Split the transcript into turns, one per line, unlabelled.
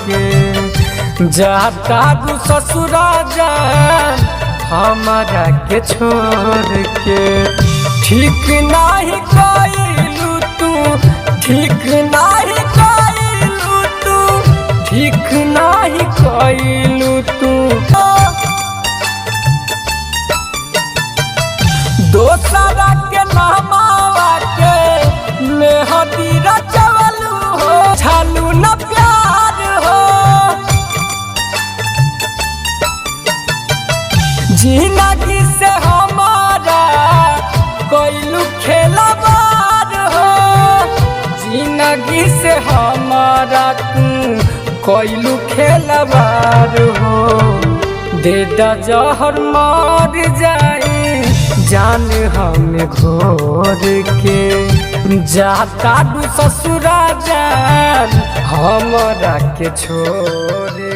के जाता तू ससुरा जान हमारा के छोड़ के। ठीक नहीं कइलू तू, ठीक नहीं कइलू तू, ठीक नहीं कइलू तू। दोसरा के नामावा के मेहदी रचवलू हो, छालू न प्यार हो। जिंदगी से हमारा कोइलू खेलवार हो, जिंदगी से हमारा तू कोइलू खेलवार हो। दे दा जहर मार जाए जान हमें घोर के जाता तू ससुरा जान हमरा के छोड़